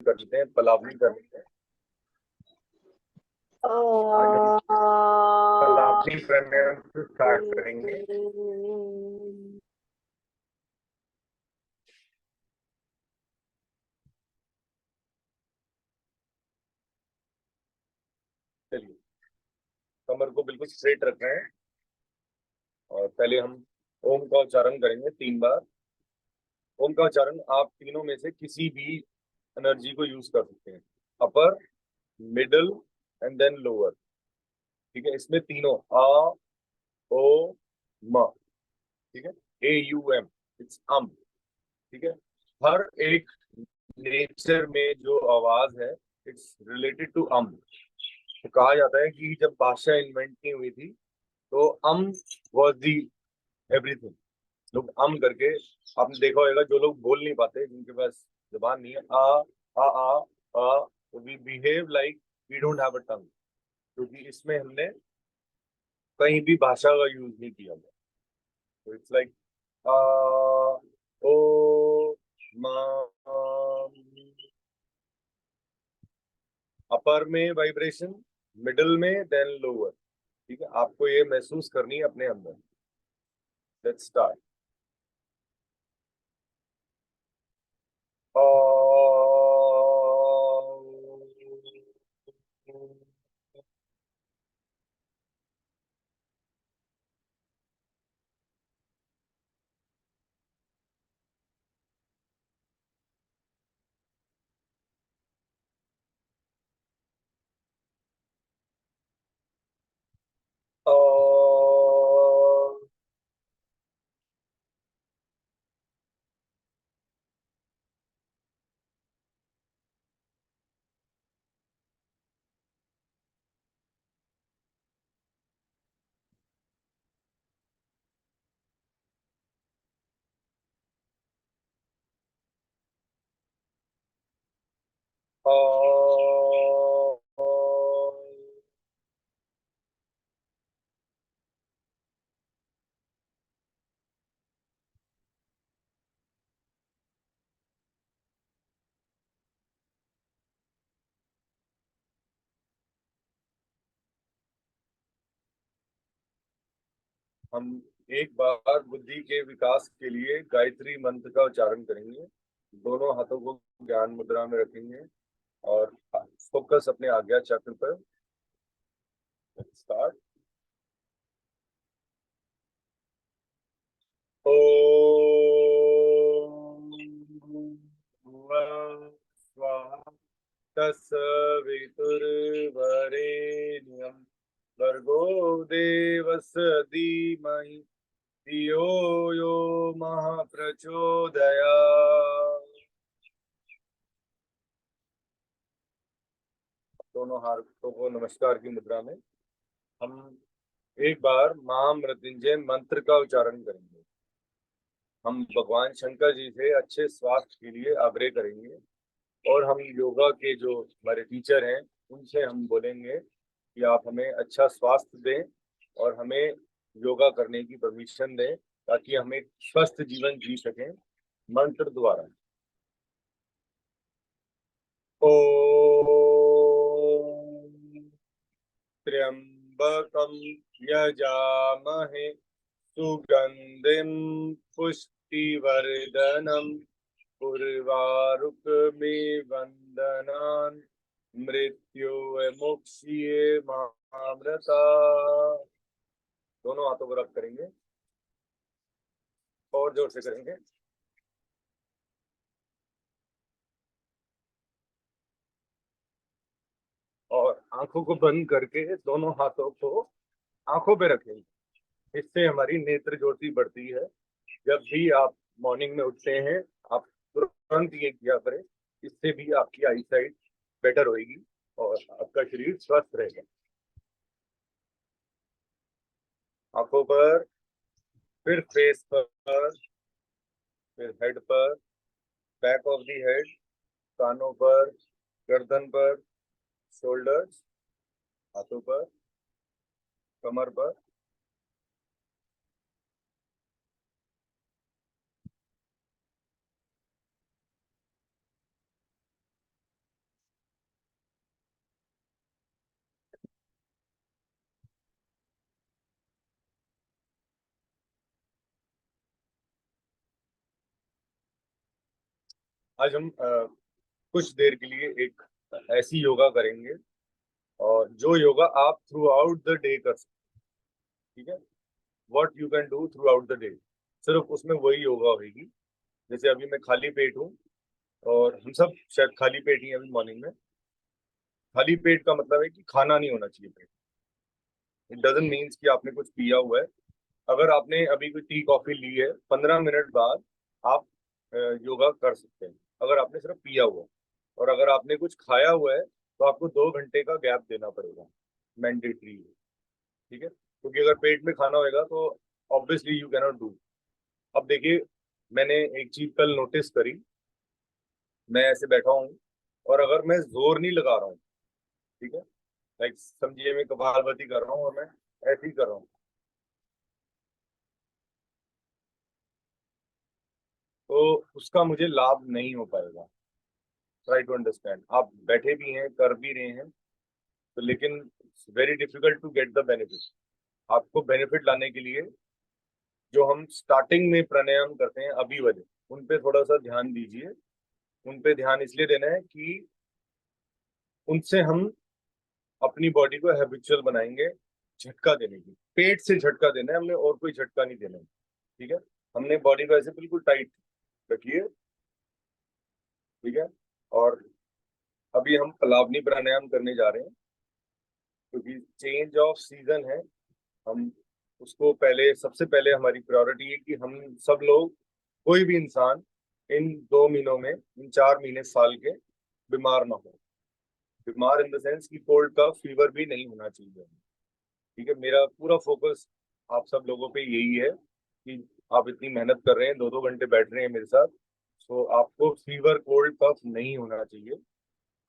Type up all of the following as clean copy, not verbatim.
कर लेते हैं, पलावनी कर लेते हैं। आज हम अ, पलावनी प्राणायाम से स्टार्ट करेंगे। चलिए, कमर को बिल्कुल स्ट्रेट रख रहे हैं और पहले हम ओम का उच्चारण करेंगे 3 बार। ओम का उच्चारण आप तीनों में से किसी भी एनर्जी को यूज कर सकते हैं, अपर, मिडल एंड देन लोअर। ठीक है, इसमें तीनों आ, ओ, म। ठीक है, AUM, इट्स अम। ठीक है, हर एक नेचर में जो आवाज है, इट्स रिलेटेड टू अम। तो कहा जाता है कि जब भाषा इन्वेंट नहीं हुई थी तो अम वॉज दी एवरीथिंग। लोग अम करके, आपने देखा होगा जो लोग बोल नहीं पाते, जिनके पास जुबान नहीं है, uh, we behave like we don't have a tongue, क्योंकि इसमें हमने कहीं भी भाषा का यूज नहीं किया हुआ। तो इट्स लाइक आ, ओ, मा। अपर में वाइब्रेशन, मिडल में, देन लोअर। ठीक है, आपको ये महसूस करनी है अपने अंदर। Let's start. हम एक बार बुद्धि के विकास के लिए गायत्री मंत्र का उच्चारण करेंगे। दोनों हाथों को ज्ञान मुद्रा में रखेंगे और फोकस अपने आज्ञा चक्र पर। स्टार्ट। ओम भुवः स्वः तत्सवितुर्वरेण्यं भर्गो देवस्य धीमहि धियो यो मः प्रचोदयात्। दोनों हाथों को नमस्कार की मुद्रा में हम एक बार महामृत्युंजय मंत्र का उच्चारण करेंगे। हम भगवान शंकर जी से अच्छे स्वास्थ्य के लिए आग्रह करेंगे और हम योगा के जो हमारे टीचर हैं उनसे हम बोलेंगे कि आप हमें अच्छा स्वास्थ्य दें और हमें योगा करने की परमिशन दें, ताकि हम एक स्वस्थ जीवन जी सकें। मंत्र द्वारा। ओम त्र्यंबकम यजामहे सुगंधिम पुष्टिवर्धनम उर्वारुकमिव वंदनान् मृत्युर्मुक्षीये मामृता। दोनों हाथों को रब करेंगे और जोर से करेंगे। और आंखों को बंद करके दोनों हाथों को आंखों पे रखेंगे। इससे हमारी नेत्र ज्योति बढ़ती है। जब भी आप मॉर्निंग में उठते हैं, आप तुरंत ये किया करें। इससे भी आपकी आई साइट बेटर होगी और आपका शरीर स्वस्थ रहेगा। आंखों पर, फिर फेस पर, फिर हेड पर, बैक ऑफ द हेड, कानों पर, गर्दन पर, शोल्डर्स, हाथों पर, कमर पर। आज हम कुछ देर के लिए एक ऐसी योगा करेंगे, और जो योगा आप थ्रू आउट द डे कर सकते हैं। ठीक है, what you can do through out the day, सिर्फ उसमें वही योगा होगी। जैसे अभी मैं खाली पेट हूँ, और हम सब शायद खाली पेट ही हैं अभी मॉर्निंग में। खाली पेट का मतलब है कि खाना नहीं होना चाहिए पेट। इट डजंट मीन्स कि आपने कुछ पिया हुआ है। अगर आपने अभी कोई टी कॉफी ली है, 15 मिनट बाद आप योगा कर सकते हैं, अगर आपने सिर्फ पिया हुआ है। और अगर आपने कुछ खाया हुआ है तो आपको 2 घंटे का गैप देना पड़ेगा, मैंडेटरी है। ठीक है, क्योंकि अगर पेट में खाना होएगा तो ऑब्वियसली यू कैनॉट डू। अब देखिए, मैंने एक चीज कल नोटिस करी। मैं ऐसे बैठा हूँ, और अगर मैं जोर नहीं लगा रहा हूँ, ठीक है, लाइक समझिए मैं कपालभाति कर रहा हूँ और मैं ऐसे ही कर रहा हूँ, तो उसका मुझे लाभ नहीं हो पाएगा। ट्राई टू अंडरस्टैंड, आप बैठे भी हैं, कर भी रहे हैं, तो लेकिन very difficult to get the benefit. आपको बेनिफिट लाने के लिए जो हम स्टार्टिंग में प्राणायाम करते हैं अभी वाले, उन पे थोड़ा सा ध्यान दीजिए। उन पे ध्यान इसलिए देना है कि उनसे हम अपनी बॉडी को हैबिचुअल बनाएंगे झटका देने की। पेट से झटका देना है हमने, और कोई झटका नहीं देना है। ठीक है, हमने बॉडी को ऐसे बिल्कुल टाइट रखिए। ठीक है, और अभी हम पलावनी प्राणायाम करने जा रहे हैं, क्योंकि चेंज ऑफ सीजन है। हम उसको पहले, सबसे पहले हमारी प्रायोरिटी है कि हम सब लोग, कोई भी इंसान इन 2 महीनों में, इन 4 महीने साल के, बीमार ना हो। बीमार इन द सेंस कि कोल्ड का फीवर भी नहीं होना चाहिए। ठीक है, मेरा पूरा फोकस आप सब लोगों पे यही है कि आप इतनी मेहनत कर रहे हैं, 2-2 घंटे बैठ रहे हैं मेरे साथ, तो आपको फीवर कोल्ड कफ नहीं होना चाहिए।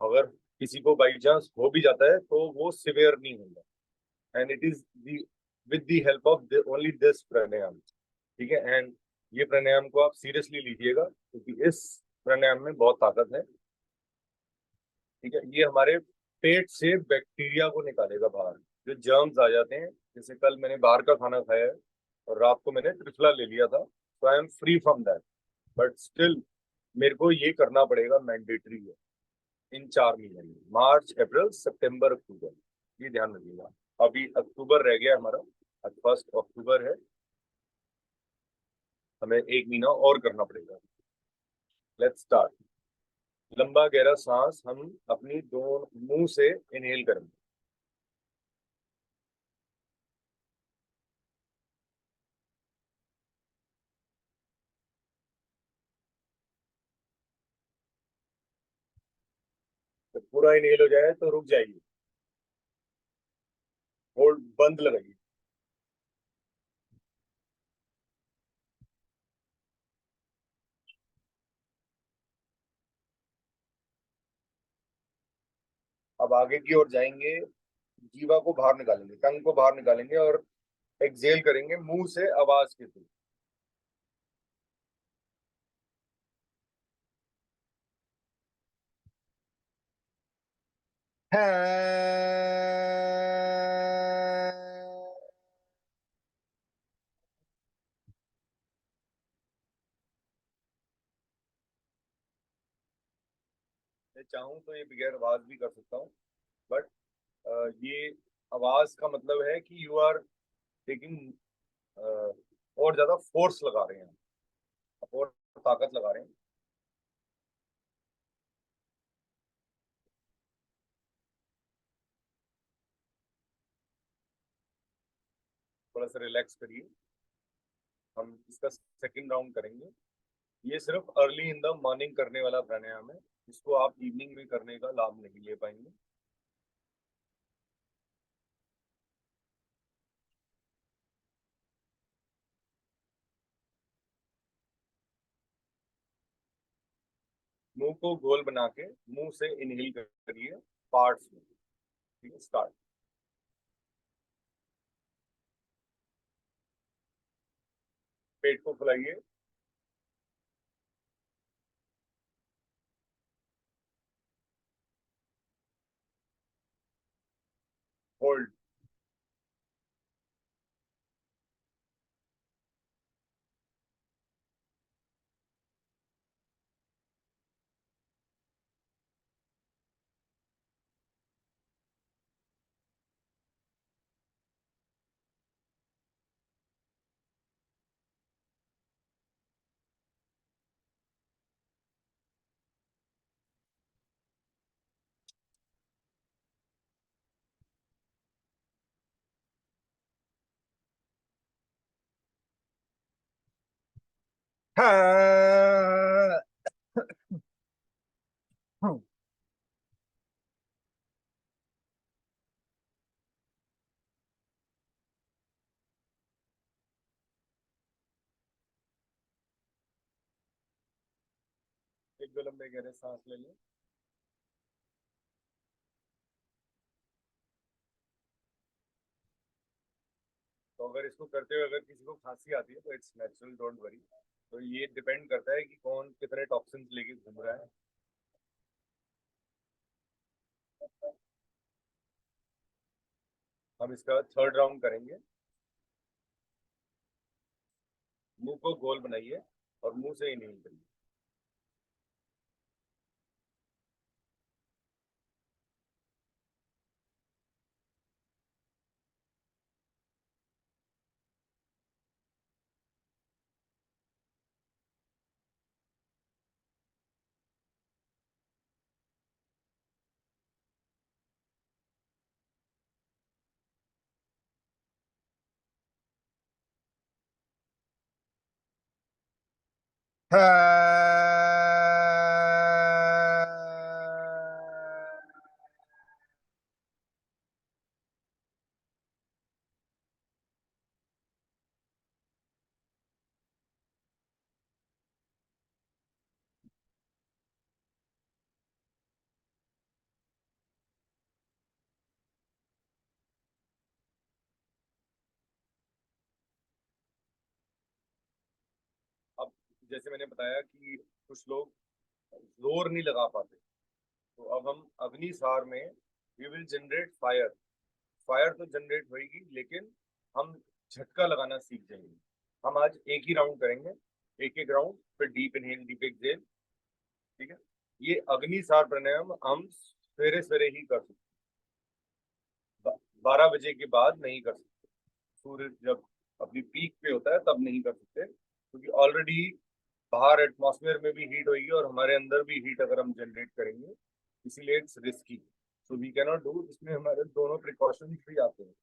अगर किसी को बाई चांस हो भी जाता है तो वो सिवियर नहीं होगा, and it is the with the help of only this pranayama. ठीक है, एंड ये प्राणायाम को आप सीरियसली लीजिएगा, क्योंकि इस प्राणायाम में बहुत ताकत है। ठीक है, ये हमारे पेट से बैक्टीरिया को निकालेगा बाहर, जो जर्म्स आ जाते हैं। जैसे कल मैंने बाहर का खाना खाया है, और रात को मैंने त्रिफला ले लिया था, तो I am free from that. But still मेरे को ये करना पड़ेगा, मैंडेटरी है, इन 4 महीने में, मार्च अप्रैल सितंबर अक्टूबर। ये ध्यान रखिएगा। अभी अक्टूबर रह गया हमारा, आज 1 अक्टूबर है, हमें 1 महीना और करना पड़ेगा। Let's start. लंबा गहरा सांस हम अपनी दो मुंह से इनहेल करेंगे। जब पूरा इनहेल हो जाए तो रुक जाइए, होल्ड बंद लगाइए। अब आगे की ओर जाएंगे, जीवा को बाहर निकालेंगे, टंग को बाहर निकालेंगे, और एक्सहेल करेंगे मुंह से आवाज के थ्रू। मैं चाहूँ तो ये बगैर आवाज भी कर सकता हूँ, बट ये आवाज का मतलब है कि यू आर टेकिंग और ज्यादा फोर्स लगा रहे हैं, और ताकत लगा रहे हैं। थोड़ा सा रिलैक्स करिए। हम इसका सेकंड राउंड करेंगे। ये सिर्फ अर्ली इन द मॉर्निंग करने वाला प्राणायाम है, इसको आप इवनिंग में करने का लाभ नहीं ले पाएंगे। मुंह को गोल बना के मुंह से इनहेल करिए, पार्ट्स में। ठीक है, स्टार्ट। पेट को फुलाइए, होल्ड, हाँ। एक दो लंबे गहरे सांस ले लें। तो अगर इसको करते हुए अगर किसी को खांसी आती है तो इट्स नेचुरल, डोंट वरी। तो ये डिपेंड करता है कि कौन कितने टॉक्सिन्स लेके घूम रहा है। हम इसका थर्ड राउंड करेंगे। मुंह को गोल बनाइए और मुंह से ही नहीं करिए। अब जैसे मैंने बताया कि कुछ लोग जोर नहीं लगा पाते, तो अब हम अग्नि सार में we will generate fire. Fire तो जनरेट होगी, लेकिन हम झटका लगाना सीख जाएंगे। हम आज एक ही राउंड करेंगे, एक एक राउंड, फिर डीप इनहेल डीप एक्सहेल। ठीक है। ये अग्नि सार प्राणायाम हम सवेरे सवेरे ही कर सकते 12 बजे के बाद नहीं कर सकते। सूर्य जब अपनी पीक पे होता है तब नहीं कर सकते, क्योंकि ऑलरेडी बाहर एटमॉस्फेयर में भी हीट होगी और हमारे अंदर भी हीट अगर हम जनरेट करेंगे, इसीलिए it's risky. So we cannot do. इसमें हमारे दोनों प्रिकॉशंस भी आते हैं।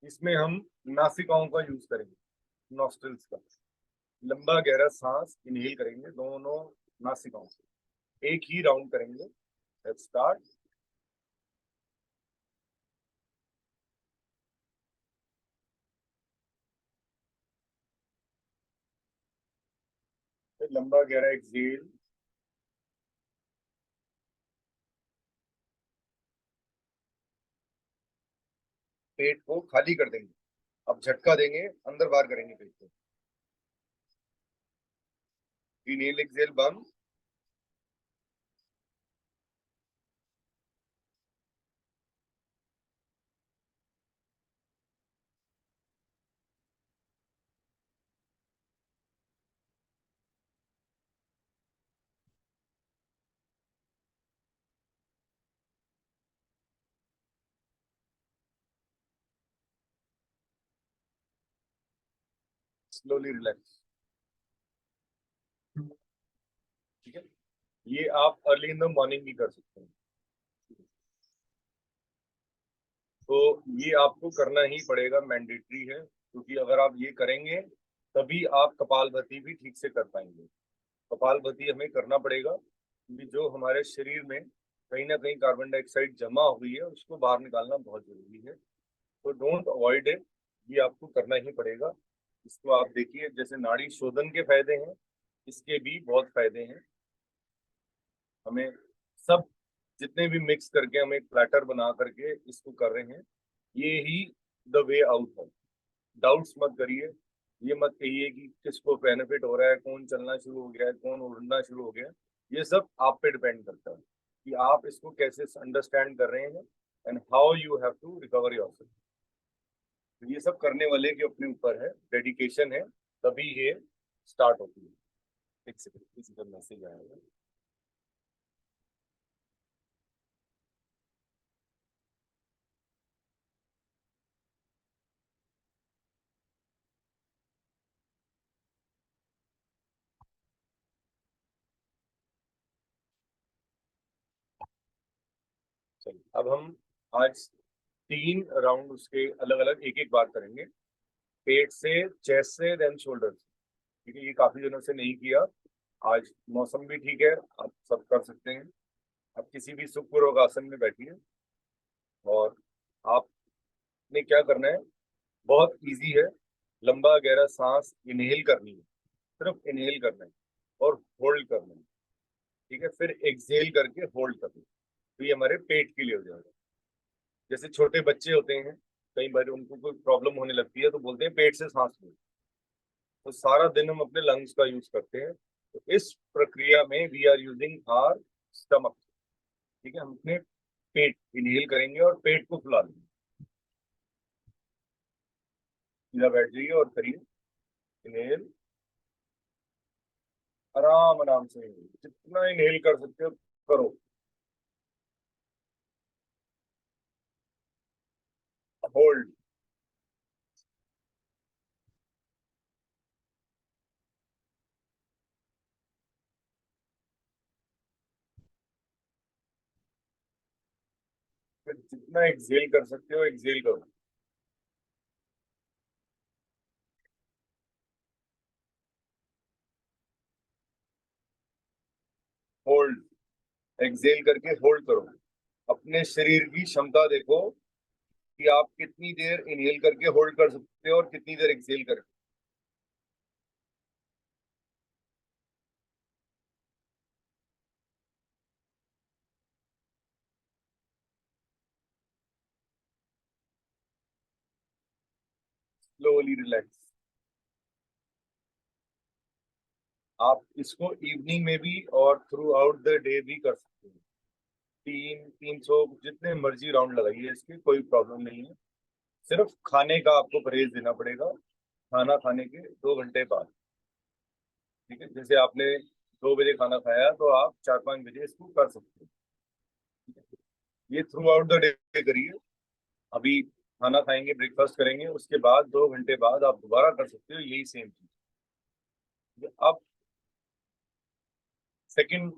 इसमें हम नासिकाओं का यूज करेंगे, नॉस्ट्रल्स का। लंबा गहरा सांस इनहेल करेंगे दोनों नासिकाओं से। एक ही राउंड करेंगे। Let's start. फिर लंबा गहरा एक्सहेल। पेट को खाली कर देंगे। अब झटका देंगे, अंदर बाहर करेंगे पेट को। इनहेल एक्सहेल बंद। Slowly relax. ठीक है। ये आप अर्ली इन द मॉर्निंग भी कर सकते हैं। तो ये आपको करना ही पड़ेगा, मैंडेटरी है, क्योंकि अगर आप ये करेंगे तभी आप कपालभाति भी ठीक से कर पाएंगे। कपालभाति हमें करना पड़ेगा, क्योंकि जो हमारे शरीर में कहीं ना कहीं कार्बन डाइऑक्साइड जमा हुई है उसको बाहर निकालना बहुत जरूरी है। तो डोंट अवॉइड इट। ये आपको करना ही पड़ेगा। इसको आप देखिए, जैसे नाड़ी शोधन के फायदे हैं, इसके भी बहुत फायदे हैं। हमें सब जितने भी मिक्स करके हम एक प्लेटर बना करके इसको कर रहे हैं, ये ही द वे आउट है। डाउट्स मत करिए। ये मत कहिए कि किसको बेनिफिट हो रहा है, कौन चलना शुरू हो गया है, कौन उड़ना शुरू हो गया है। ये सब आप पे डिपेंड करता है कि आप इसको कैसे अंडरस्टैंड कर रहे हैं and how you have to recover yourself. तो ये सब करने वाले के अपने ऊपर है, डेडिकेशन है, तभी ये स्टार्ट होती है। एक सेकंड, किसी का मैसेज आएगा। चलिए अब हम आज 3 राउंड उसके अलग अलग एक एक बार करेंगे, पेट से, चेस्ट से, देन शोल्डर से। ठीक है, ये काफी दिनों से नहीं किया, आज मौसम भी ठीक है, आप सब कर सकते हैं। आप किसी भी सुखपूर्वक आसन में बैठिए और आपने क्या करना है, बहुत इजी है। लंबा गहरा सांस इनहेल करनी है, सिर्फ इनहेल करना है और होल्ड करना है। ठीक है, फिर एक्सहेल करके होल्ड करना है। तो ये हमारे पेट के लिए हो जाएगा। जैसे छोटे बच्चे होते हैं, कई बार उनको कोई प्रॉब्लम होने लगती है तो बोलते हैं पेट से सांस लो। तो सारा दिन हम अपने लंग्स का यूज करते हैं, तो इस प्रक्रिया में we are using our stomach. ठीक है, हम अपने पेट इनहेल करेंगे और पेट को फुला लेंगे। सीधा बैठ जाइए और करिए इनहेल, आराम आराम से जितना इनहेल कर सकते हो करो। होल्ड, फिर जितना एक्सहेल कर सकते हो एक्सहेल करो। होल्ड, एक्सहेल करके होल्ड करो। अपने शरीर की क्षमता देखो कि आप कितनी देर इनहेल करके होल्ड कर सकते हो और कितनी देर एक्सहेल करके। Slowly relax. आप इसको इवनिंग में भी और थ्रू आउट द डे भी कर सकते हैं। 300 जितने मर्जी राउंड लगाइए, इसकी कोई प्रॉब्लम नहीं है। सिर्फ खाने का आपको परहेज देना पड़ेगा, खाना खाने के 2 घंटे बाद। ठीक है, जैसे आपने 2 बजे खाना खाया तो आप 4-5 बजे इसको कर सकते हैं। ठीक है? ये थ्रू आउट द डे करिए। अभी खाना खाएंगे, ब्रेकफास्ट करेंगे, उसके बाद 2 घंटे बाद आप दोबारा कर सकते हो यही सेम चीज। अब सेकंड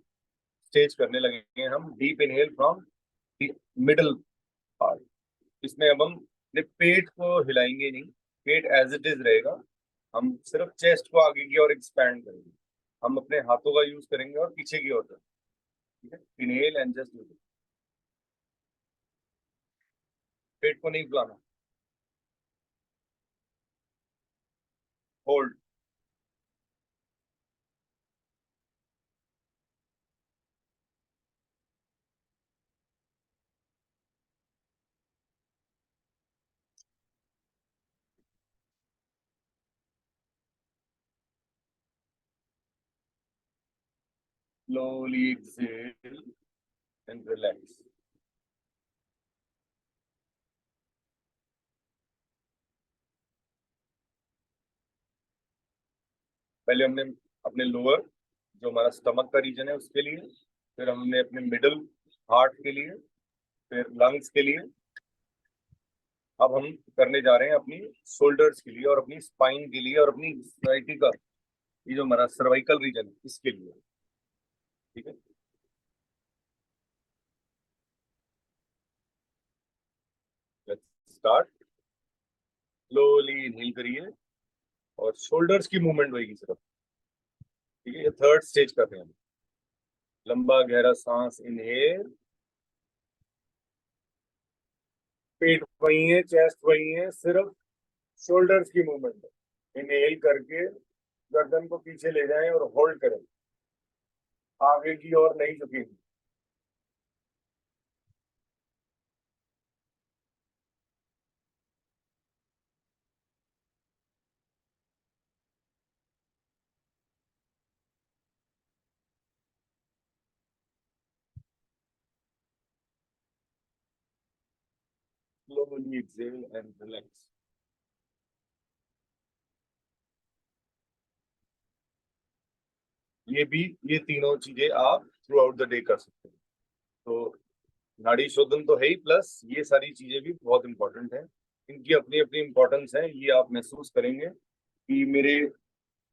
स्टेज करने लगेंगे हम, deep inhale from middle part. इसमें अब हम अपने पेट को हिलाएंगे नहीं, पेट एज इट इज रहेगा। हम सिर्फ चेस्ट को आगे की ओर एक्सपैंड करेंगे। हम अपने हाथों का यूज करेंगे और पीछे की ओर करेंगे। ठीक है, इनहेल एंड जस्ट पेट को नहीं फुलाना। Hold, slowly exhale and relax. पहले हमने अपने लोअर, जो हमारा स्टमक का रीजन है उसके लिए, फिर हमने अपने मिडल हार्ट के लिए, फिर लंग्स के लिए, अब हम करने जा रहे हैं अपनी शोल्डर्स के लिए और अपनी स्पाइन के लिए और अपनी sciatica, ये जो हमारा सर्वाइकल रीजन है इसके लिए। ठीक है, लेट्स स्टार्ट। स्लोली इनहेल करिए और शोल्डर्स की मूवमेंट होगी सिर्फ। ठीक है, ये थर्ड स्टेज कर रहे हैं हम। लंबा गहरा सांस इनहेल, पेट वही है, चेस्ट वही है, सिर्फ शोल्डर्स की मूवमेंट है। इनहेल करके गर्दन को पीछे ले जाएं और होल्ड करें, आगे की ओर नहीं झुकेंगे। Slowly exhale and relax. ये भी, ये तीनों चीजें आप थ्रू आउट द डे कर सकते हैं। तो नाड़ी शोधन तो है ही, प्लस ये सारी चीजें भी बहुत इंपॉर्टेंट है। इनकी अपनी अपनी इंपॉर्टेंस है। ये आप महसूस करेंगे कि मेरे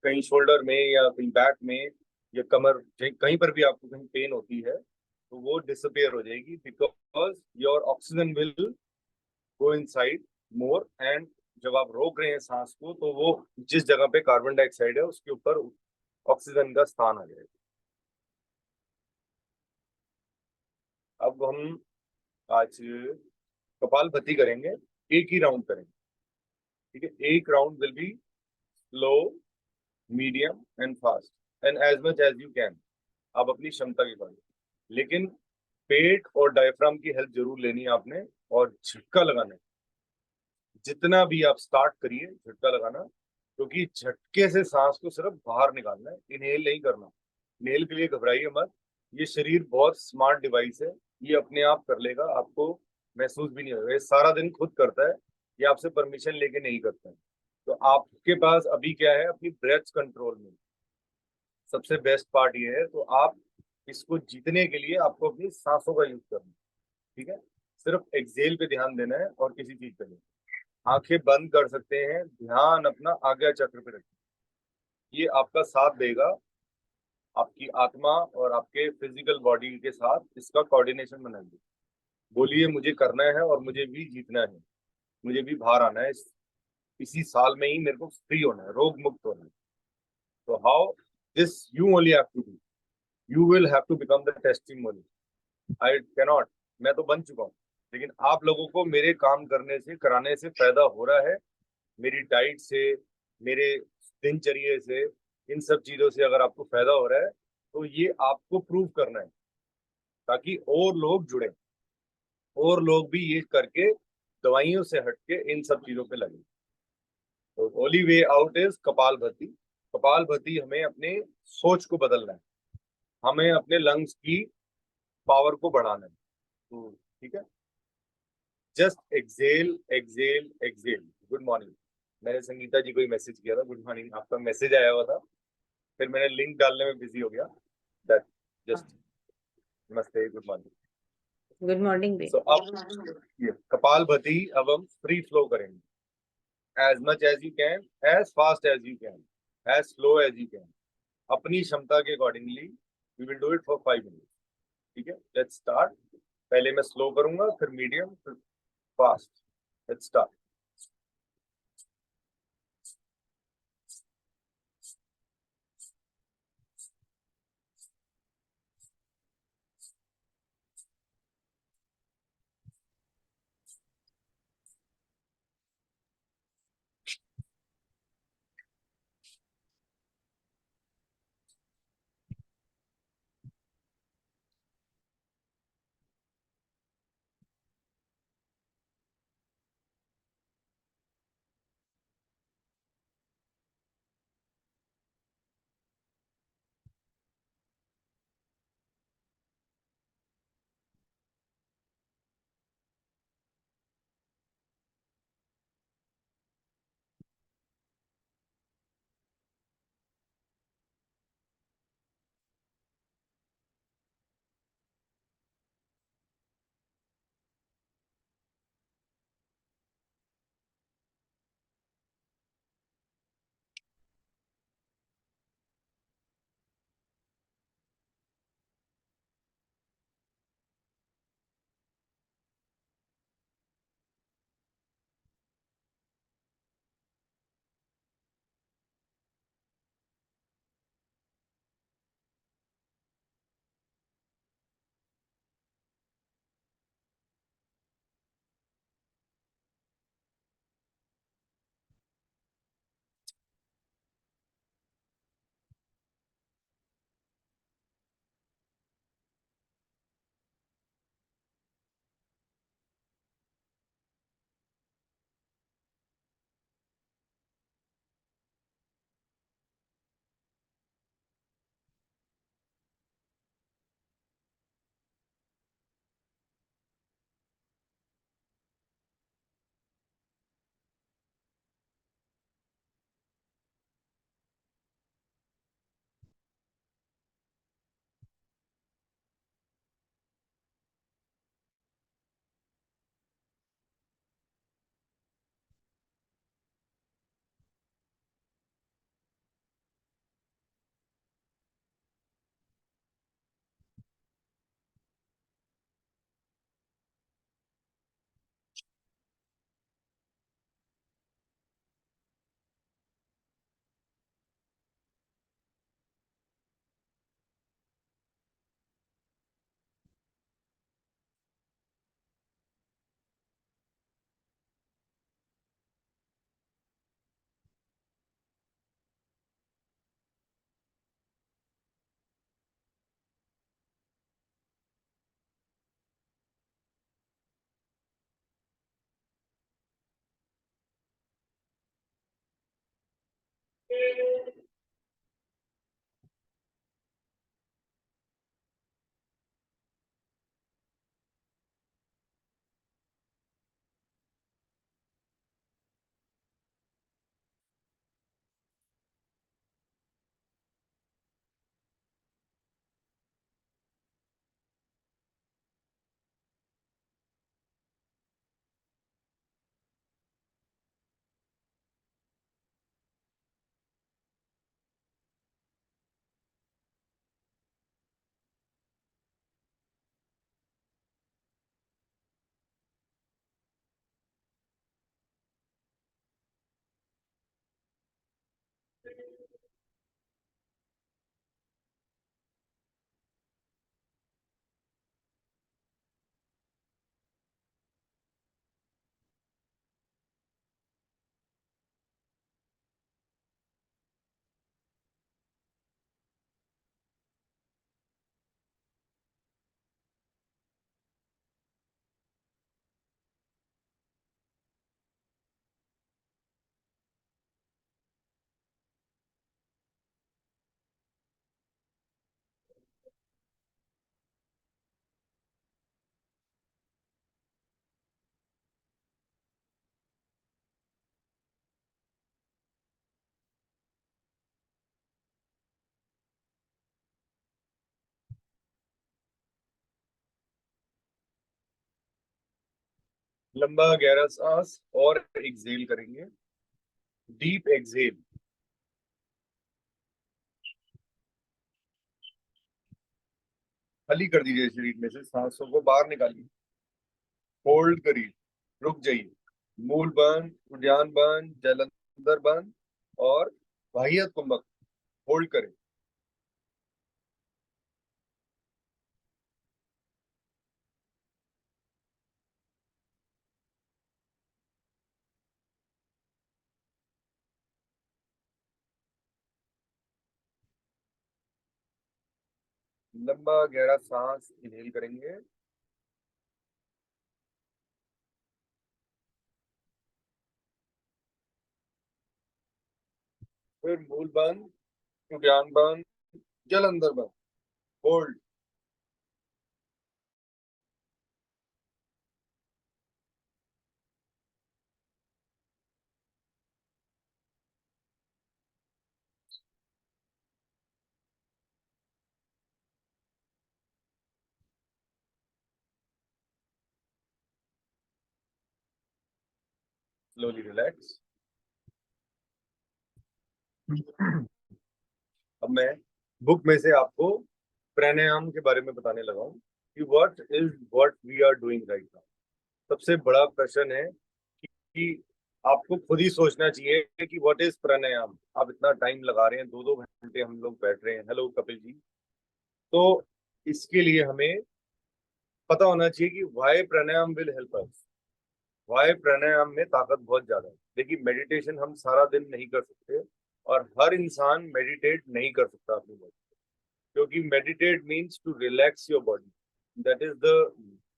कहीं शोल्डर में या कहीं बैक में या कमर, कहीं पर भी आपको कहीं पेन होती है तो वो डिसअपियर हो जाएगी, because your oxygen will go inside more, and जब आप रोक रहे हैं सांस को तो वो जिस जगह पे कार्बन डाइऑक्साइड है उसके ऊपर ऑक्सीजन का स्थान आ जाएगा। अब हम आज कपालभाति करेंगे, एक ही राउंड करेंगे। ठीक है, एक round will be slow, medium and fast and as much as you can, आप अपनी क्षमता के अकॉर्डिंग। लेकिन पेट और डायफ्राम की हेल्प जरूर लेनी है आपने, और झटका लगाना है। जितना भी आप स्टार्ट करिए झटका लगाना, क्योंकि झटके से सांस को सिर्फ बाहर निकालना है, इनहेल नहीं करना। इनहेल के लिए घबराइए मत, ये शरीर बहुत स्मार्ट डिवाइस है, ये अपने आप कर लेगा, आपको महसूस भी नहीं होगा, ये सारा दिन खुद करता है, ये आपसे परमिशन लेके नहीं करता है। तो आपके पास अभी क्या है, अपनी ब्रेथ कंट्रोल में सबसे बेस्ट पार्ट ये है। तो आप इसको जीतने के लिए आपको अपनी सांसों का यूज करना है। ठीक है, सिर्फ एक्सेल पे ध्यान देना है और किसी चीज पे नहीं। आंखें बंद कर सकते हैं, ध्यान अपना आज्ञा चक्र पे रखें। ये आपका साथ देगा, आपकी आत्मा और आपके फिजिकल बॉडी के साथ इसका कोऑर्डिनेशन बनाएंगे। बोलिए मुझे करना है और मुझे भी जीतना है, मुझे भी बाहर आना है, इसी साल में ही मेरे को फ्री होना है, रोग मुक्त होना है। तो how this you only have to do, you will have to become the testimony. I cannot, मैं तो बन चुका हूँ, लेकिन आप लोगों को मेरे काम करने से कराने से फायदा हो रहा है, मेरी डाइट से, मेरे दिनचर्या से, इन सब चीजों से अगर आपको फायदा हो रहा है तो ये आपको प्रूव करना है, ताकि और लोग जुड़े, और लोग भी ये करके दवाइयों से हटके इन सब चीजों पे लगे। तो ओनली वे आउट इज कपाल भाती। कपाल भाती हमें अपने सोच को बदलना है, हमें अपने लंग्स की पावर को बढ़ाना है। तो ठीक है, just exhale exhale exhale. Good morning, मैंने संगीता जी को ही मैसेज किया था, गुड मॉर्निंग, आपका मैसेज आया हुआ था, फिर मैंने लिंक डालने में बिजी हो गया। दैट जस्ट, नमस्ते, गुड मॉर्निंग। गुड मॉर्निंग भी। सो अब ये कपाल भाती अब हम फ्री फ्लो करेंगे, as much as you can, as fast as you can, as slow as you can, अपनी क्षमता के accordingly. We will do it for 5 minute. ठीक है, लेट्स स्टार्ट। पहले मैं स्लो करूंगा, फिर मीडियम, फिर फास्ट। Let's start. लंबा गहरा सांस और एक्सेल करेंगे। Deep exhale. खाली कर दीजिए शरीर में से, सांसों को बाहर निकालिए। होल्ड करिए, रुक जाइए। मूल बंद, उद्यान बंद, जलंधर बंद और बाह्य कुंभक। होल्ड करें। लंबा गहरा सांस इनहेल करेंगे। फिर मूल बंद, उद्यान बंद, जलंधर बंद। होल्ड। Slowly relax. अब मैं बुक में से आपको प्राणायाम के बारे में बताने लगा हूँ कि what we are doing right now. सबसे बड़ा प्रश्न है कि आपको खुद ही सोचना चाहिए कि व्हाट इज प्राणायाम। आप इतना टाइम लगा रहे हैं, 2-2 घंटे हम लोग बैठ रहे हैं। हेलो कपिल जी। तो इसके लिए हमें पता होना चाहिए कि why pranayama will help us. Why pranayama में ताकत बहुत ज्यादा है। देखिए, मेडिटेशन हम सारा दिन नहीं कर सकते और हर इंसान मेडिटेट नहीं कर सकता अपनी बॉडी, क्योंकि meditate means to relax your body. That is the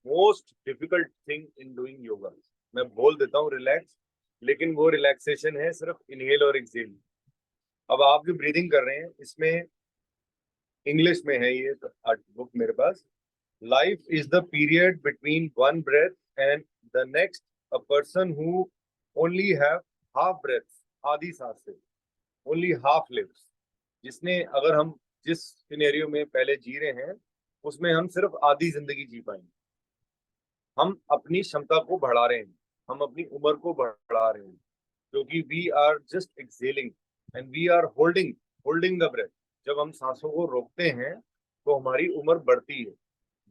most difficult thing in doing yoga. मैं बोल देता हूँ रिलैक्स, लेकिन वो रिलैक्सेशन है सिर्फ इनहेल और एक्सेल। अब आप जो ब्रीदिंग कर रहे हैं, इसमें इंग्लिश में है ये बुक मेरे पास। Life is the period between one breath and the next. A person who only have half breath, आधी सांस से, ओनली हाफ लिव्स। जिसने, अगर हम जिस सिनेरियो में पहले जी रहे हैं उसमें हम सिर्फ आधी जिंदगी जी पाएंगे। हम अपनी क्षमता को बढ़ा रहे हैं, हम अपनी उम्र को बढ़ा रहे हैं, क्योंकि we are just exhaling and we are holding holding the breath. जब हम सांसों को रोकते हैं तो हमारी उम्र बढ़ती है।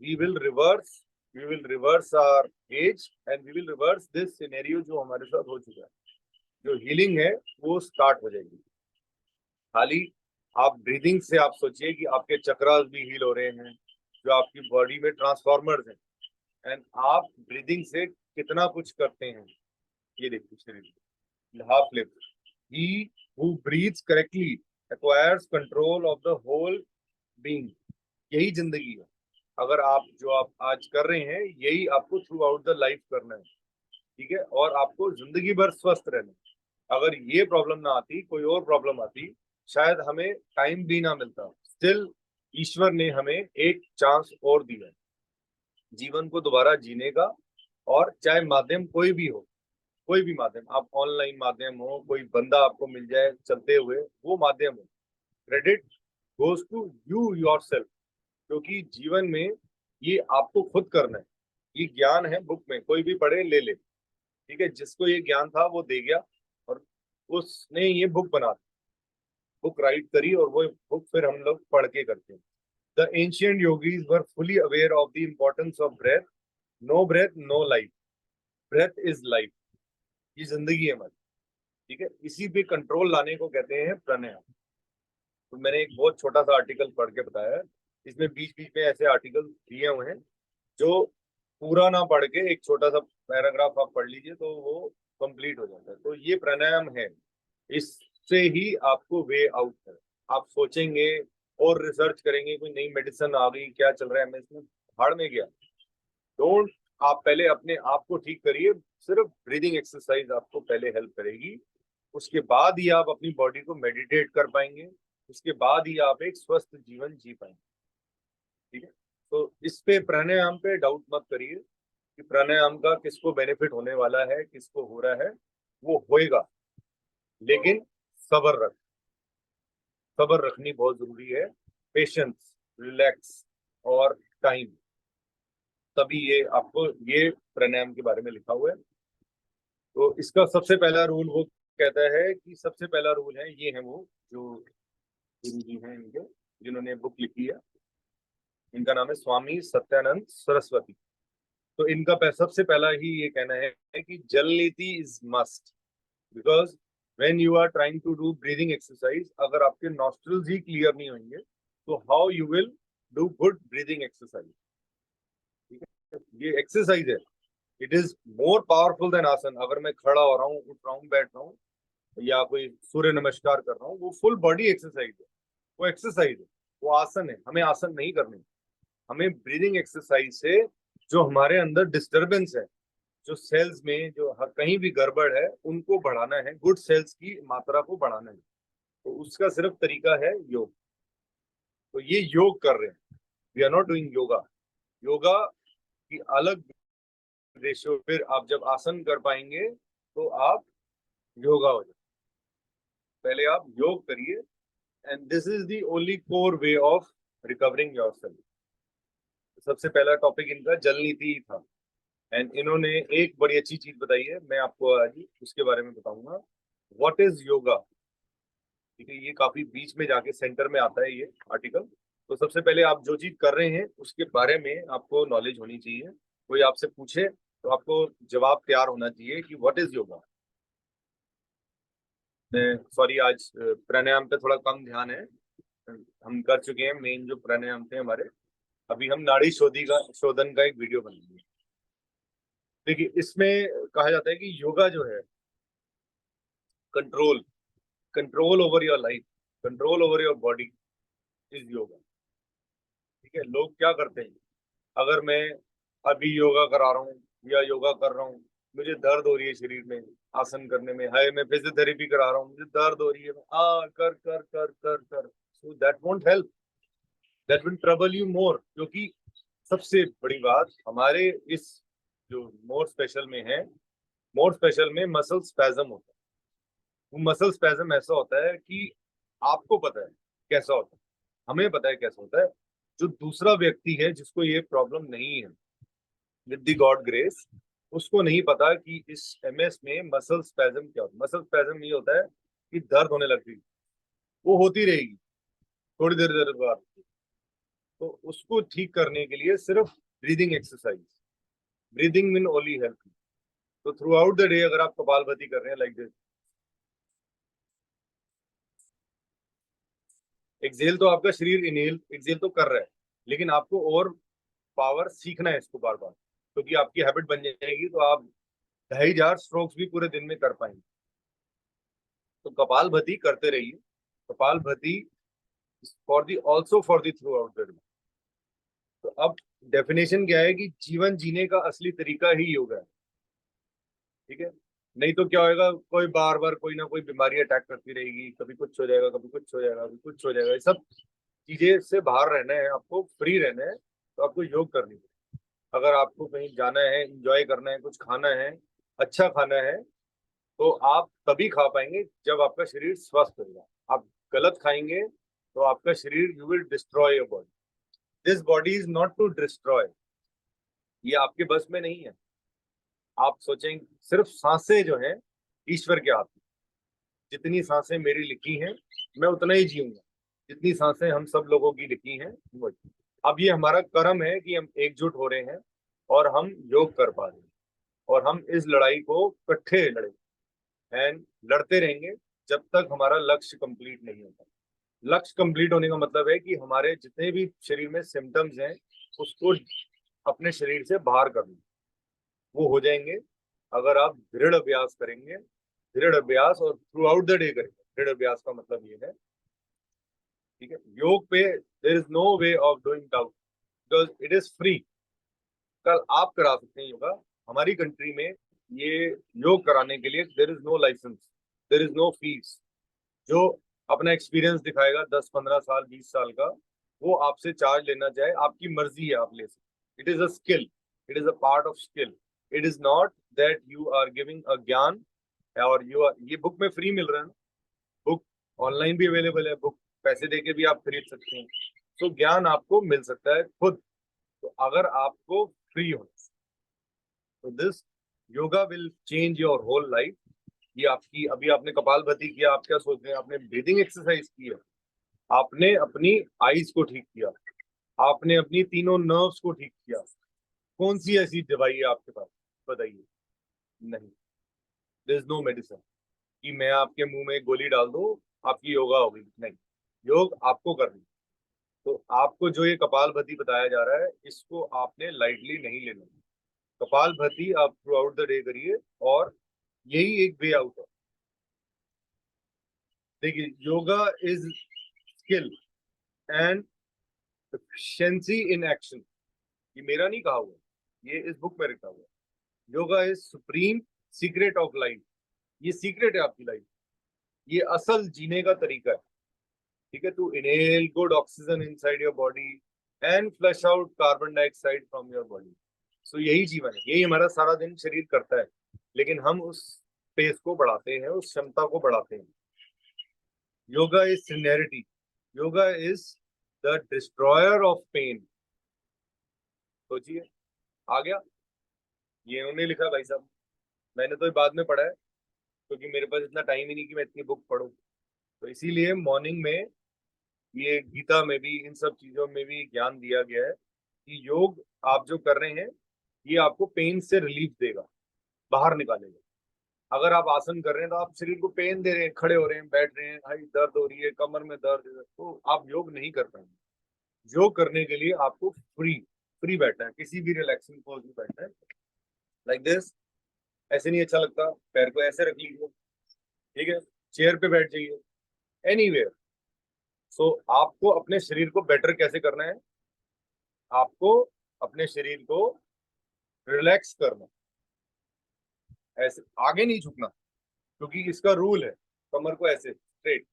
We will reverse we will reverse our age and we will reverse this scenario जो हमारे साथ हो चुका है। जो हीलिंग है वो स्टार्ट हो जाएगी। खाली आप ब्रीदिंग से आप सोचिए कि आपके चक्रास भी हील हो रहे हैं, जो आपकी बॉडी में ट्रांसफॉर्मर्स हैं। एंड आप ब्रीदिंग से कितना कुछ करते हैं, ये देखिए शरीर। Half lift. He who breathes correctly acquires control of the whole being. यही जिंदगी है। अगर आप जो आप आज कर रहे हैं, यही आपको थ्रू आउट द लाइफ करना है। ठीक है, और आपको जिंदगी भर स्वस्थ रहना है। अगर ये प्रॉब्लम ना आती, कोई और प्रॉब्लम आती, शायद हमें टाइम भी ना मिलता। स्टिल ईश्वर ने हमें एक चांस और दिया है जीवन को दोबारा जीने का। और चाहे माध्यम कोई भी हो, कोई भी माध्यम, आप ऑनलाइन माध्यम हो, कोई बंदा आपको मिल जाए चलते हुए, वो माध्यम हो। Credit goes to you yourself, क्योंकि जीवन में ये आपको खुद करना है। ये ज्ञान है, बुक में कोई भी पढ़े ले ले। ठीक है, जिसको ये ज्ञान था वो दे गया और उसने ये बुक बना दी, बुक राइट करी, और वो बुक फिर हम लोग पढ़ के करते हैं। The ancient yogis were fully aware of the importance of breath. No breath no life. Breath is life. ये जिंदगी है हमारी। ठीक है, इसी पे कंट्रोल लाने को कहते हैं प्राणायाम। तो मैंने एक बहुत छोटा सा आर्टिकल पढ़ के बताया है। इसमें बीच बीच में ऐसे आर्टिकल दिए हुए हैं जो पूरा ना पढ़ के एक छोटा सा पैराग्राफ आप पढ़ लीजिए तो वो कंप्लीट हो जाता है। तो ये प्राणायाम है, इससे ही आपको वे आउट है। आप सोचेंगे और रिसर्च करेंगे, कोई नई मेडिसिन आ गई, क्या चल रहा है, मैं इसमें भाड़ में गया। डोंट। आप पहले अपने आप को ठीक करिए। सिर्फ ब्रीदिंग एक्सरसाइज आपको पहले हेल्प करेगी। उसके बाद ही आप अपनी बॉडी को मेडिटेट कर पाएंगे। उसके बाद ही आप एक स्वस्थ जीवन जी पाएंगे। ठीक है, तो इस पे प्राणायाम पे डाउट मत करिए कि प्राणायाम का किसको बेनिफिट होने वाला है, किसको हो रहा है। वो होएगा, लेकिन सब्र रख सब्र रखनी बहुत जरूरी है। पेशेंस, रिलैक्स और टाइम। तभी ये आपको ये प्राणायाम के बारे में लिखा हुआ है। तो इसका सबसे पहला रूल वो कहता है कि सबसे पहला रूल है, ये है वो जो गुरु जी हैं इनके, जिन्होंने बुक लिखी है, इनका नाम है स्वामी सत्यानंद सरस्वती। तो इनका सबसे पहला ही ये कहना है कि jal neti is must, because when you are trying to do breathing exercise, अगर आपके नॉस्ट्रल्स ही क्लियर नहीं होंगे तो how you will do good breathing exercise. ठीक है, ये एक्सरसाइज है, it is more powerful than asana. अगर मैं खड़ा हो रहा हूँ, उठ रहा हूँ, बैठ रहा हूँ, या कोई सूर्य नमस्कार कर रहा हूँ, वो फुल बॉडी एक्सरसाइज है, वो एक्सरसाइज है, वो आसन है। हमें आसन नहीं करने, हमें ब्रीदिंग एक्सरसाइज से जो हमारे अंदर डिस्टरबेंस है, जो सेल्स में जो कहीं भी गड़बड़ है, उनको बढ़ाना है, गुड सेल्स की मात्रा को बढ़ाना है। तो उसका सिर्फ तरीका है योग। तो ये योग कर रहे हैं, we are not doing yoga. Yoga की अलग रेशियो, फिर आप जब आसन कर पाएंगे तो आप योगा हो जाए। पहले आप योग करिए, and this is the only core way of recovering yourself. सबसे पहला टॉपिक इनका जल नीति ही था। एंड इन्होंने एक बड़ी अच्छी चीज बताई है, मैं आपको आज उसके बारे में बताऊंगा, व्हाट इज योगा। ठीक है, ये काफी बीच में जाके सेंटर में आता है ये आर्टिकल। तो सबसे पहले आप जो चीज कर रहे हैं उसके बारे में आपको नॉलेज होनी चाहिए। कोई आपसे पूछे तो आपको जवाब तैयार होना चाहिए कि व्हाट इज योगा। सॉरी, आज प्राणायाम पे थोड़ा कम ध्यान है, हम कर चुके हैं मेन जो प्राणायाम थे हमारे। अभी हम नाड़ी शोधन का एक वीडियो बनाएंगे। देखिए, इसमें कहा जाता है कि योगा जो है, control control over your life, control over your body is yoga. ठीक है, लोग क्या करते हैं, अगर मैं अभी योगा करा रहा हूँ या योगा कर रहा हूँ, मुझे दर्द हो रही है शरीर में आसन करने में, हाय मैं फिजियोथेरेपी करा रहा हूँ, मुझे दर्द हो रही है, कर कर कर कर कर, so that won't help, that will trouble you more. क्योंकि सबसे बड़ी बात हमारे इस जो मोर स्पेशल में है, मोर स्पेशल में मसल स्पैज्म होता है। वो मसल स्पैज्म ऐसा होता है कि आपको पता है कैसा होता है, हमें पता है कैसा होता है, जो दूसरा व्यक्ति है जिसको ये प्रॉब्लम नहीं है, विद द गॉड ग्रेस, उसको नहीं पता कि इस एमएस में मसल स्पैज्म क्या होता है। मसल स्पैज्म ये होता है कि दर्द होने लगती, वो होती रहेगी थोड़ी देर देर बाद। तो उसको ठीक करने के लिए सिर्फ breathing exercise, breathing will only help. तो थ्रू आउट द डे अगर आप कपालभाति कर रहे हैं लाइक दिस, एक्सेल तो आपका शरीर इनहेल एक्सेल तो कर रहा है, लेकिन आपको और पावर सीखना है इसको बार बार, क्योंकि आपकी हैबिट बन जाएगी तो आप 2500 स्ट्रोक्स भी पूरे दिन में कर पाएंगे। तो कपालभाति करते रहिए। Kapalbhati for the also for the through out the day. तो अब डेफिनेशन क्या है कि जीवन जीने का असली तरीका ही योगा है। ठीक है, नहीं तो क्या होगा, कोई बार बार कोई ना कोई बीमारी अटैक करती रहेगी, कभी कुछ हो जाएगा, कभी कुछ हो जाएगा, कभी कुछ हो जाएगा। ये सब चीजें से बाहर रहना है, आपको फ्री रहना है, तो आपको योग करनी है। अगर आपको कहीं जाना है, एंजॉय करना है, कुछ खाना है, अच्छा खाना है, तो आप तभी खा पाएंगे जब आपका शरीर स्वस्थ होगा। आप गलत खाएंगे तो आपका शरीर, you will destroy your body. This body is not to destroy, ये आपके बस में नहीं है। आप सोचेंगे सिर्फ सांसें जो है ईश्वर के हाथ में, जितनी सांसें मेरी लिखी हैं मैं उतना ही जीऊंगा, जितनी सांसें हम सब लोगों की लिखी हैं वो। अब ये हमारा कर्म है कि हम एकजुट हो रहे हैं और हम योग कर पा रहे हैं, और हम इस लड़ाई को इकट्ठे लड़े एंड लड़ते रहेंगे जब तक हमारा लक्ष्य कंप्लीट नहीं होता। लक्ष्य कंप्लीट होने का मतलब है कि हमारे जितने भी शरीर में सिम्टम्स हैं उसको अपने शरीर से बाहर करना, वो हो जाएंगे अगर आप दृढ़ अभ्यास करेंगे। दृढ़ अभ्यास और थ्रू आउट द डे करेंगे। दृढ़ अभ्यास का मतलब ये है, ठीक है, योग पे there is no way of doing doubt, because it is free. कल आप करा सकते हैं योगा हमारी कंट्री में। ये योग कराने के लिए there is no license, there is no fees. जो अपना एक्सपीरियंस दिखाएगा 10 15 साल 20 साल का, वो आपसे चार्ज लेना चाहे आपकी मर्जी है, आप ले सकते। It is a skill, it is a part of skill. It is not that you are giving a gyan, और यू आर, ये बुक में फ्री मिल रहा है ना, बुक ऑनलाइन भी अवेलेबल है, बुक पैसे देके भी आप खरीद सकते हैं। तो ज्ञान आपको मिल सकता है खुद। तो अगर आपको फ्री होना। तो this yoga will change your whole life. ये आपकी, अभी आपने कपालभाति किया, आप क्या सोच रहे हैं? आपने ब्रीदिंग एक्सरसाइज की है, आपने अपनी आईज को ठीक किया, आपने अपनी तीनों नर्व्स को ठीक किया। कौन सी ऐसी दवाई है आपके पास? बताइए। नहीं, देयर इज नो मेडिसिन कि मैं आपके मुंह में एक गोली डाल दूं आपकी योगा होगी। नहीं, योग आपको करनी। तो आपको जो ये कपालभाति बताया जा रहा है, इसको आपने लाइटली नहीं लेना। कपालभाति आप थ्रू आउट द डे करिए, और यही एक वे आउट है। देखिए, yoga is skill and efficiency in action. ये मेरा नहीं कहा हुआ, ये इस बुक में लिखा हुआ है। Yoga is supreme secret of life. ये सीक्रेट है आपकी लाइफ, ये असल जीने का तरीका है। ठीक है, to inhale good oxygen inside your body and flush out carbon dioxide from your body. So यही जीवन है, यही हमारा सारा दिन शरीर करता है, लेकिन हम उस स्पेस को बढ़ाते हैं, उस क्षमता को बढ़ाते हैं। Yoga is serenity, yoga is the destroyer of pain. सोचिए, आ गया? ये उन्होंने लिखा भाई साहब, मैंने तो ये बाद में पढ़ा है, क्योंकि मेरे पास इतना टाइम ही नहीं कि मैं इतनी बुक पढूं। तो इसीलिए मॉर्निंग में ये गीता में भी, इन सब चीजों में भी ज्ञान दिया गया है कि योग आप जो कर रहे हैं, ये आपको पेन से रिलीफ देगा, बाहर निकालेगा। अगर आप आसन कर रहे हैं तो आप शरीर को पेन दे रहे हैं, खड़े हो रहे हैं, बैठ रहे हैं, भाई दर्द हो रही है, कमर में दर्द है, तो आप योग नहीं कर पाएंगे। योग करने के लिए आपको फ्री फ्री बैठना है, किसी भी रिलैक्सिंग पोज में बैठना है, लाइक दिस। ऐसे नहीं अच्छा लगता, पैर को ऐसे रख लीजिए, ठीक है, चेयर पे बैठ जाइए, एनीवेयर। सो आपको अपने शरीर को बेटर कैसे करना है? आपको अपने शरीर को रिलैक्स करना, ऐसे आगे नहीं झुकना, क्योंकि इसका रूल है। कमर को ऐसे स्ट्रेट,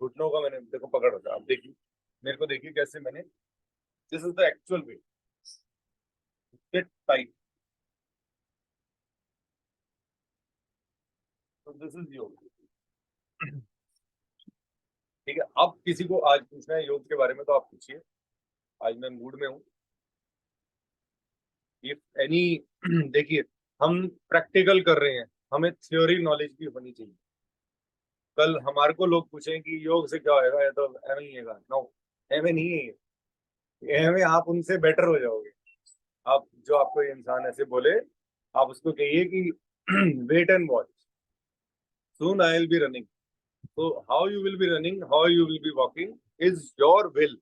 घुटनों का मैंने देखो पकड़ रखा, आप देखिए, मेरे को देखिए कैसे मैंने, this is the actual way, get tight. तो दिस इज योग। ठीक है, अब किसी को आज पूछना है योग के बारे में तो आप पूछिए, आज मैं मूड में हूँ। इफ एनी देखिए, हम प्रैक्टिकल कर रहे हैं, हमें थ्योरी नॉलेज भी होनी चाहिए। कल हमारे को लोग पूछें कि योग से क्या होएगा, ये तो एवं ही है। नो, एवं नहीं है ये, एवं आप उनसे बेटर हो जाओगे। आप जो आपको ये इंसान ऐसे बोले, आप उसको कहिए कि wait and watch, soon I will be running. तो how you will be running, how you will be walking is your will.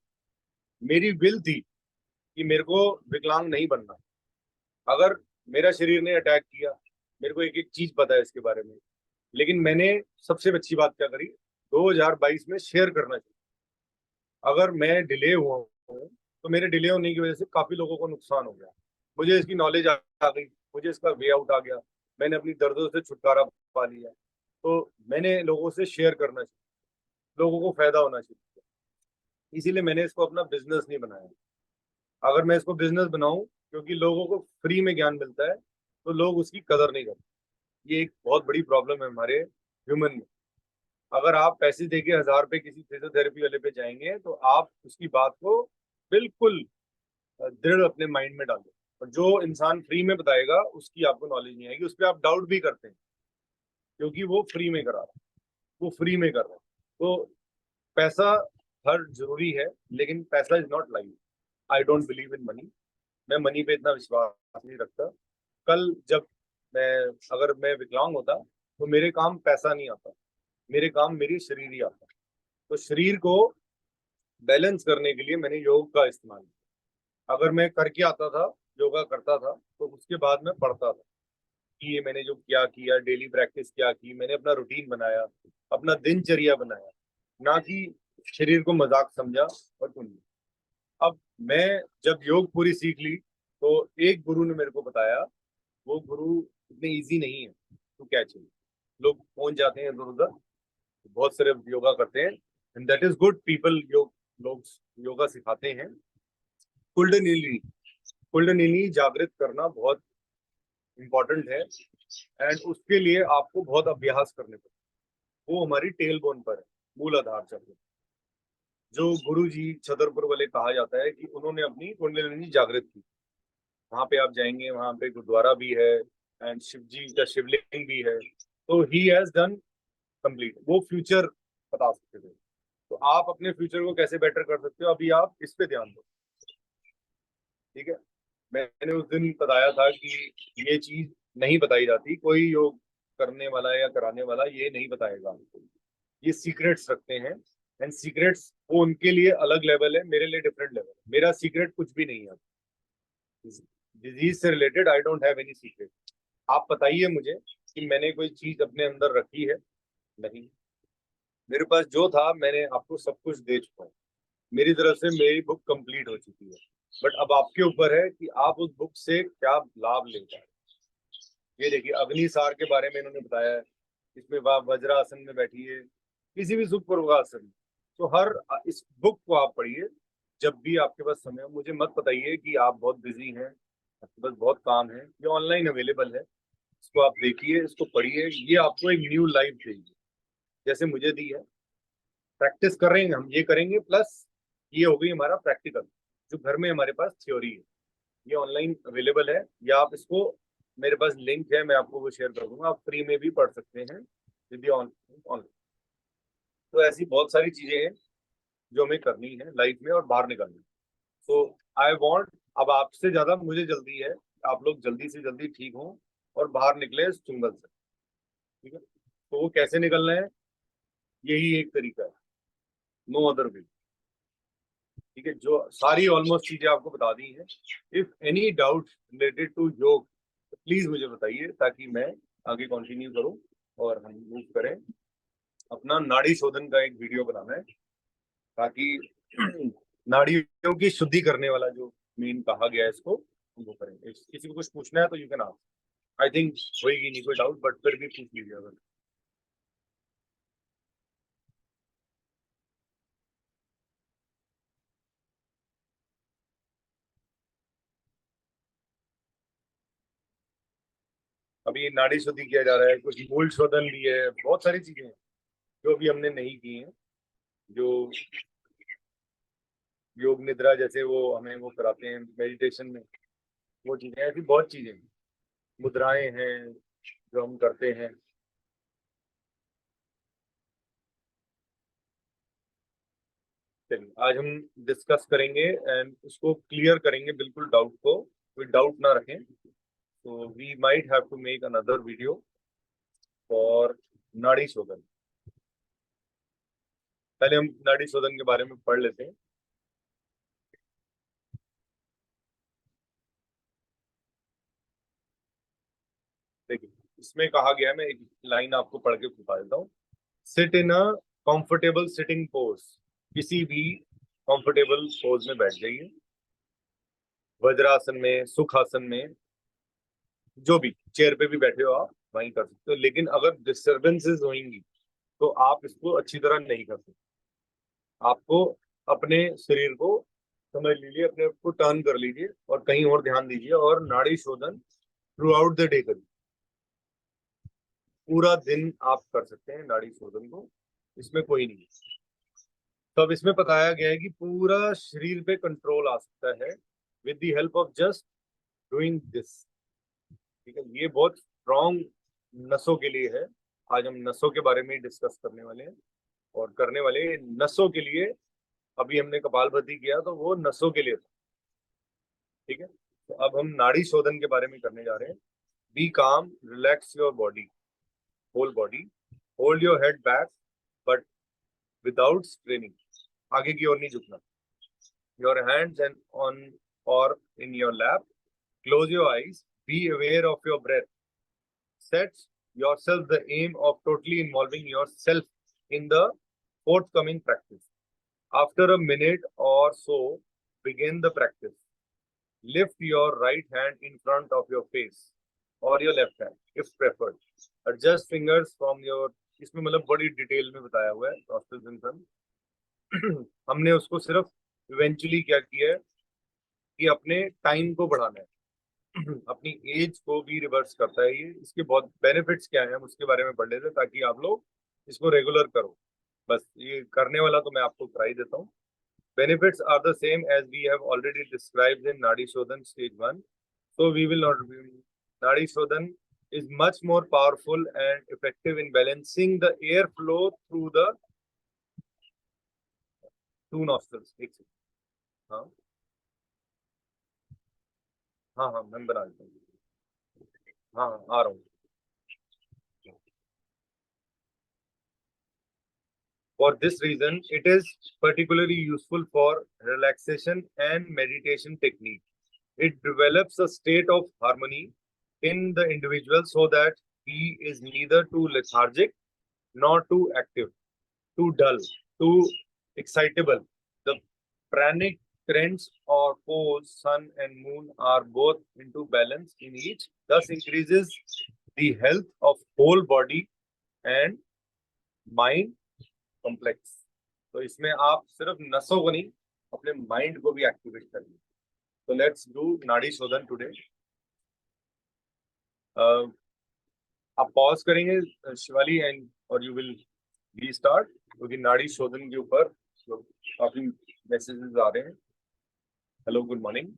मेरी विल थी कि मेरे को विकलांग नहीं बनना। अगर मेरा शरीर ने अटैक किया, मेरे को एक एक चीज पता है इसके बारे में, लेकिन मैंने सबसे अच्छी बात क्या करी, 2022 में शेयर करना चाहिए। अगर मैं डिले हुआ हूँ, तो मेरे डिले होने की वजह से काफी लोगों को नुकसान हो गया। मुझे इसकी नॉलेज आ गई, मुझे इसका वे आउट आ गया, मैंने अपनी दर्दों से छुटकारा पा लिया। तो मैंने लोगों से शेयर करना चाहिए, लोगों को फायदा होना चाहिए, इसीलिए मैंने इसको अपना बिजनेस नहीं बनाया। अगर मैं इसको बिजनेस बनाऊं, क्योंकि लोगों को फ्री में ज्ञान मिलता है, तो लोग उसकी कदर नहीं करते। ये एक बहुत बड़ी प्रॉब्लम है हमारे ह्यूमन में। अगर आप पैसे देके 1000 रुपए किसी फिजियोथेरेपी वाले पे जाएंगे, तो आप उसकी बात को बिल्कुल दृढ़ अपने माइंड में डालें। और जो इंसान फ्री में बताएगा, उसकी आपको नॉलेज नहीं आएगी, उस पर आप डाउट भी करते हैं, क्योंकि वो फ्री में करा रहा है, वो फ्री में कर रहा है। तो पैसा हर जरूरी है, लेकिन पैसा is not life. I don't believe in money. मैं मनी पे इतना विश्वास नहीं रखता। कल जब मैं, अगर मैं विकलांग होता, तो मेरे काम पैसा नहीं आता, मेरे काम मेरी शरीर ही आता। तो शरीर को बैलेंस करने के लिए मैंने योग का इस्तेमाल किया। अगर मैं करके आता था, योगा करता था, तो उसके बाद मैं पढ़ता था कि ये मैंने जो क्या किया, डेली प्रैक्टिस क्या की, मैंने अपना रूटीन बनाया, अपना दिनचर्या बनाया, ना कि शरीर को मजाक समझा और सुन लिया। अब मैं जब योग पूरी सीख ली, तो एक गुरु ने मेरे को बताया, वो गुरु इतने इजी नहीं है तो क्या चाहिए। लोग पहुंच जाते हैं इधर उधर, बहुत सारे योगा करते हैं, and that is good people, योग लोग योगा सिखाते हैं। कुंडलिनी, कुंडलिनी जागृत करना बहुत इंपॉर्टेंट है, एंड उसके लिए आपको बहुत अभ्यास करने पड़ते। वो हमारी टेल बोन पर है, मूल आधार चक्र। जो गुरु जी छतरपुर वाले कहा जाता है कि उन्होंने अपनी कुंडलिनी जागृत की, वहां पे आप जाएंगे, वहां पे गुरुद्वारा भी है एंड शिव जी का शिवलिंग भी है। तो ही हैज डन कंप्लीट, वो फ्यूचर बता सकते थे। तो आप अपने फ्यूचर को कैसे बेटर कर सकते हो, अभी आप इस पे ध्यान दो। ठीक है, मैंने उस दिन बताया था कि ये चीज नहीं बताई जाती, कोई योग करने वाला या कराने वाला ये नहीं बताएगा आपको। ये सीक्रेट्स रखते हैं एंड सीक्रेट्स वो उनके लिए अलग लेवल है, मेरे लिए डिफरेंट लेवल है। मेरा सीक्रेट कुछ भी नहीं है डिजीज से related, I don't have any secret. आप बताइए मुझे कि मैंने कोई चीज अपने अंदर रखी है, नहीं। मेरे पास जो था मैंने आपको सब कुछ दे चुका हूँ। मेरी तरफ से मेरी बुक कंप्लीट हो चुकी है। बट अब आपके ऊपर है कि आप उस बुक से क्या लाभ ले पाए। ये देखिए, अग्निसार के बारे में इन्होंने बताया है। इसमें आप वज्रासन में बैठिए, किसी भी सुख आसन में। तो हर इस बुक को आप पढ़िए जब भी आपके पास समय हो। मुझे मत बताइए कि आप बहुत बिजी हैं, आपके पास बहुत काम है। ये ऑनलाइन अवेलेबल है, इसको आप देखिए, इसको पढ़िए। ये आपको एक न्यू लाइफ देगी, जैसे मुझे दी है। प्रैक्टिस कर रहे हैं हम, ये करेंगे प्लस ये हो गई हमारा प्रैक्टिकल। जो घर में हमारे पास थ्योरी है, ये ऑनलाइन अवेलेबल है, या आप इसको, मेरे पास लिंक है, मैं आपको वो शेयर कर दूंगा, आप फ्री में भी पढ़ सकते हैं यदि ऑनलाइन। तो ऐसी बहुत सारी चीजें हैं जो हमें करनी है लाइफ में और बाहर निकलनी है। तो आई वॉन्ट, अब आपसे ज्यादा मुझे जल्दी है, आप लोग जल्दी से जल्दी ठीक हों और बाहर निकले इस चुंगल से। ठीक है, तो वो कैसे निकलना है, यही एक तरीका है, नो अदर वे। ठीक है, जो सारी ऑलमोस्ट चीजें आपको बता दी हैं। If any doubt related to yoga, तो प्लीज मुझे बताइए, ताकि मैं आगे कंटिन्यू करूं और हम मूव करें। अपना नाड़ी शोधन का एक वीडियो बनाना है, ताकि नाड़ियों की शुद्धि करने वाला जो मेन कहा गया है इसको, वो करें। किसी को कुछ पूछना है तो you can ask. I think होएगी नहीं कोई डाउट, बट फिर भी पूछ लीजिए अगर। अभी नाड़ी शुद्धि किया जा रहा है, कुछ मूल शोधन भी है, बहुत सारी चीजें हैं जो अभी हमने नहीं की हैं। जो योग निद्रा जैसे वो हमें वो कराते हैं मेडिटेशन में, वो चीजें, ऐसी बहुत चीजें हैं। मुद्राएं हैं जो हम करते हैं। चलिए, आज हम डिस्कस करेंगे एंड उसको क्लियर करेंगे, बिल्कुल डाउट को कोई डाउट ना रखें। तो we might have to make another video for nadi shodhan. पहले हम नाड़ी शोधन के बारे में पढ़ लेते हैं। देखिए, इसमें कहा गया है, मैं एक लाइन आपको पढ़ के बता देता हूँ। Sit in a comfortable sitting pose, किसी भी कंफर्टेबल पोज में बैठ जाइए। वज्रासन में, सुखासन में, जो भी चेयर पे भी बैठे हो आप वहीं कर सकते हो। लेकिन अगर डिस्टर्बेंसेस होंगी तो आप इसको अच्छी तरह नहीं कर सकते। आपको अपने शरीर को समझ लीजिए, अपने आप को टर्न कर लीजिए और कहीं और ध्यान दीजिए, और नाड़ी शोधन थ्रू आउट द डे करिए। पूरा दिन आप कर सकते हैं नाड़ी शोधन को, इसमें कोई नहीं है। तो अब इसमें बताया गया है कि पूरा शरीर पे कंट्रोल आ सकता है with the help of just doing this. ठीक है, ये बहुत स्ट्रॉन्ग नसों के लिए है। आज हम नसों के बारे में डिस्कस करने वाले हैं और करने वाले हैं नसों के लिए। अभी हमने कपालभाति किया तो वो नसों के लिए था। ठीक है, तो अब हम नाड़ी शोधन के बारे में करने जा रहे हैं। Be calm, relax your body, whole body, hold your head back but without straining, आगे की ओर नहीं झुकना। योर हैंड्स एंड ऑन और in your lap, close your eyes, be aware of your breath, set yourself the aim of totally involving yourself in the forthcoming practice. After a minute or so, begin the practice. Lift your right hand in front of your face or your left hand, if preferred. Adjust fingers from your, इसमें मतलब बड़ी detail में बताया हुआ है prostration. हमने उसको सिर्फ इवेंचुअली क्या किया है कि अपने टाइम को बढ़ाना है। अपनी एज को भी रिवर्स करता है ये। इसके बहुत बेनिफिट्स क्या हैं हम उसके बारे में पढ़ लेते हैं, ताकि आप लोग इसको रेगुलर करो। बस ये करने वाला तो मैं आपको करा ही देता हूँ। Benefits are the same as we have already described in nadi shodhan stage 1। So we will not review. Nadi Shodhan is much more powerful and effective in balancing the airflow through the two nostrils. एक second. हाँ हाँ हाँ मैं बना देता हूँ. हाँ हाँ आ रहा हूँ. For this reason, it is particularly useful for relaxation and meditation technique. It develops a state of harmony in the individual so that he is neither too lethargic nor too active, too dull, too excitable. The pranic trends or pose, sun and moon are both into balance in each, thus increases the health of whole body and mind complex. तो इसमें आप सिर्फ नसों को नहीं अपने mind को भी एक्टिवेट करेंगे. So let's do नाड़ी शोधन टुडे. आप पॉज करेंगे शिवाली एंड और यू विल रीस्टार्ट क्योंकि नाड़ी शोधन के ऊपर काफी मैसेजेस आ रहे हैं. Hello good morning.